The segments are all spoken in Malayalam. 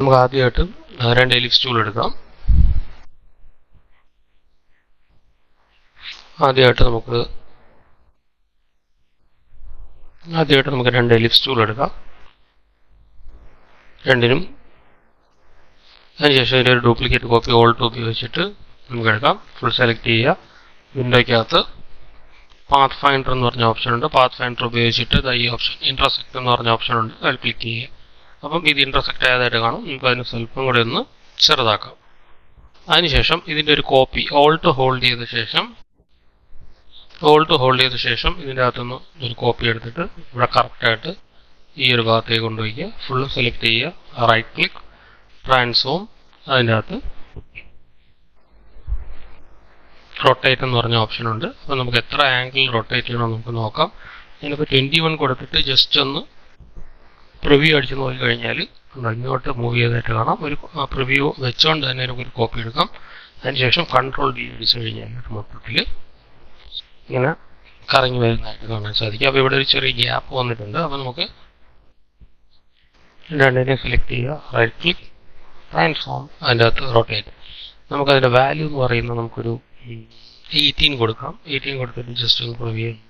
നമുക്ക് ആദ്യമായിട്ട് 2 എലിപ്സ് ടൂൾ എടുക്കാം. ആദ്യമായിട്ട് നമുക്ക് 2 എലിപ്സ് ടൂൾ എടുക്കാം. രണ്ടിനും അതിനുശേഷം ഇതിൻ്റെ ഒരു ഡ്യൂപ്ലിക്കേറ്റ് കോപ്പി ഓൾട്ട് ഉപയോഗിച്ചിട്ട് നമുക്ക് എടുക്കാം. ഫുൾ സെലക്ട് ചെയ്യുക. വിൻഡോയ്ക്കകത്ത് പാത്ത് ഫൈൻഡർ എന്ന് പറഞ്ഞ ഓപ്ഷൻ ഉണ്ട്. പാത്ത് ഫൈൻഡർ ഉപയോഗിച്ചിട്ട് ഈ ഓപ്ഷൻ ഇൻട്രസെക്ട് എന്ന് പറഞ്ഞ ഓപ്ഷൻ ഉണ്ട്. അതിൽ ക്ലിക്ക് ചെയ്യുക. അപ്പം ഇത് ഇൻട്രസെക്ട് ആയതായിട്ട് കാണും. നമുക്ക് അതിന് സ്വല്പം കൂടി ഒന്ന് ചെറുതാക്കാം. അതിനുശേഷം ഇതിൻ്റെ ഒരു കോപ്പി ഓൾട്ട് ഹോൾഡ് ചെയ്ത ശേഷം ഇതിൻ്റെ അകത്തുനിന്ന് ഒരു കോപ്പി എടുത്തിട്ട് ഇവിടെ കറക്റ്റായിട്ട് ഈ ഒരു ഭാഗത്തേക്ക് കൊണ്ടുപോയിക്കുക. ഫുള്ള് സെലക്ട് ചെയ്യുക. റൈറ്റ് ക്ലിക്ക്, ട്രാൻസ്ഫോം, അതിൻ്റെ അകത്ത് റൊട്ടേറ്റ് എന്ന് പറഞ്ഞ ഓപ്ഷൻ ഉണ്ട്. അപ്പോൾ നമുക്ക് എത്ര ആംഗിൾ റൊട്ടേറ്റ് ചെയ്യണമെന്ന് നമുക്ക് നോക്കാം. ഞാനിപ്പോൾ 21 കൊടുത്തിട്ട് ജസ്റ്റ് ഒന്ന് പ്രിവ്യൂ അടിച്ച് നോക്കി കഴിഞ്ഞാൽ ഇങ്ങോട്ട് മൂവ് ചെയ്തായിട്ട് കാണാം. ഒരു പ്രിവ്യൂ വെച്ചുകൊണ്ട് തന്നെ നമുക്കൊരു കോപ്പി എടുക്കാം. അതിനുശേഷം കൺട്രോൾ ഡി അടിച്ച് കഴിഞ്ഞാൽ മൊത്തത്തിൽ ഇങ്ങനെ കറങ്ങി വരുന്നതായിട്ട് കാണാൻ സാധിക്കും. അപ്പോൾ ഇവിടെ ഒരു ചെറിയ ഗ്യാപ്പ് വന്നിട്ടുണ്ട്. അപ്പോൾ നമുക്ക് രണ്ടിനെ സെലക്ട് ചെയ്യുക. റൈറ്റ് ക്ലിക്ക്, ട്രാൻസ്ഫോം, അതിൻ്റെ അകത്ത് റൊട്ടേറ്റ്. നമുക്കതിൻ്റെ വാല്യൂ എന്ന് പറയുന്നത് നമുക്കൊരു 18 കൊടുക്കാം. 18 കൊടുത്തിട്ട് ജസ്റ്റ് ഒന്ന് പ്രിവ്യൂ ചെയ്യാം.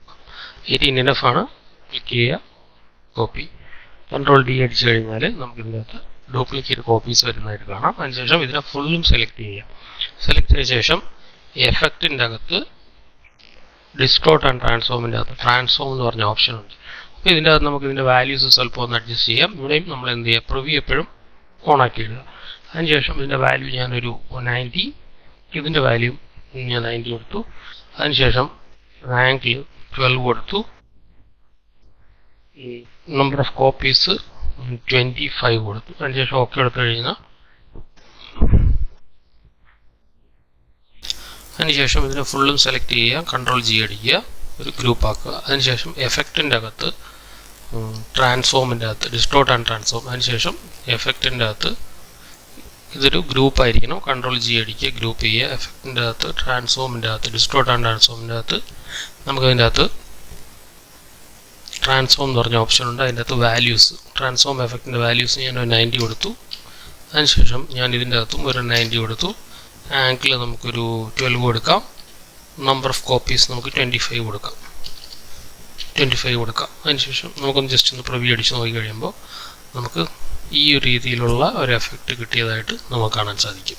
18 ഇനഫ് ആണ്. ക്ലിക്ക് ചെയ്യുക, കോപ്പി. കൺട്രോൾ ഡി അടിച്ചു കഴിഞ്ഞാൽ നമുക്ക് ഇതിൻ്റെ അകത്ത് ഡ്യൂപ്ലിക്കേറ്റ് കോപ്പീസ് വരുന്നതായിട്ട് കാണാം. അതിനുശേഷം ഇതിനെ ഫുള്ളും സെലക്ട് ചെയ്യുക. സെലക്ട് ചെയ്ത ശേഷം എഫക്റ്റിൻ്റെ അകത്ത് ഡിസ്റ്റോർട്ട് ആൻഡ് ട്രാൻസ്ഫോമിൻ്റെ അകത്ത് ട്രാൻസ്ഫോം എന്ന് പറഞ്ഞ ഓപ്ഷൻ ഉണ്ട്. അപ്പോൾ ഇതിൻ്റെ അകത്ത് നമുക്ക് ഇതിൻ്റെ വാല്യൂസ് സ്വല്പം ഒന്ന് അഡ്ജസ്റ്റ് ചെയ്യാം. ഇവിടെയും നമ്മൾ എന്ത് ചെയ്യുക, പ്രിവ്യൂ എപ്പോഴും ഓണാക്കി ഇടുക. അതിനുശേഷം ഇതിൻ്റെ വാല്യൂ ഞാനൊരു 90, ഇതിൻ്റെ വാല്യൂ ഞാൻ 90 കൊടുത്തു. അതിനുശേഷം ആംഗിൾ 12 കൊടുത്തു. നമ്പർ ഓഫ് കോപ്പീസ് 25 കൊടുത്തു. അതിനുശേഷം ഓക്കെ എടുത്തു കഴിഞ്ഞാൽ അതിനുശേഷം ഇതിനെ ഫുള്ളും സെലക്ട് ചെയ്യുക. കൺട്രോൾ ജി അടിക്കുക, ഒരു ഗ്രൂപ്പ് ആക്കുക. അതിനുശേഷം എഫക്റ്റിൻ്റെ അകത്ത് ട്രാൻസ്ഫോമിൻ്റെ അകത്ത് ഡിസ്റ്റോർട്ട് ആൻഡ് ട്രാൻസ്ഫോം. അതിനുശേഷം എഫക്റ്റിൻ്റെ അകത്ത് ഇതൊരു ഗ്രൂപ്പ് ആയിരിക്കണം. കൺട്രോൾ ജി അടിക്കുക, ഗ്രൂപ്പ് ചെയ്യുക. എഫക്റ്റിൻ്റെ അകത്ത് ട്രാൻസ്ഫോമിൻ്റെ അകത്ത് ഡിസ്റ്റോർട്ട് ആൻഡ് ട്രാൻസ്ഫോമിൻ്റെ അകത്ത് നമുക്കതിൻ്റെ അകത്ത് ട്രാൻസ്ഫോം എന്ന് പറഞ്ഞ ഓപ്ഷൻ ഉണ്ട്. അതിൻ്റെ അകത്ത് വാല്യൂസ്, ട്രാൻസ്ഫോം എഫക്റ്റിൻ്റെ വാല്യൂസ് ഞാൻ ഒരു 90 കൊടുത്തു. അതിനുശേഷം ഞാൻ ഇതിൻ്റെ അകത്തും ഒരു 90 കൊടുത്തു. ആംഗിൾ നമുക്കൊരു 12 കൊടുക്കാം. നമ്പർ ഓഫ് കോപ്പീസ് നമുക്ക് 25 കൊടുക്കാം. അതിനുശേഷം നമുക്കൊന്ന് ജസ്റ്റ് ഒന്ന് പ്രിവ്യൂ അടിച്ച് നോക്കി കഴിയുമ്പോൾ നമുക്ക് ഈ ഒരു രീതിയിലുള്ള ഒരു എഫക്റ്റ് കിട്ടിയതായിട്ട് നമുക്ക് കാണാൻ സാധിക്കും.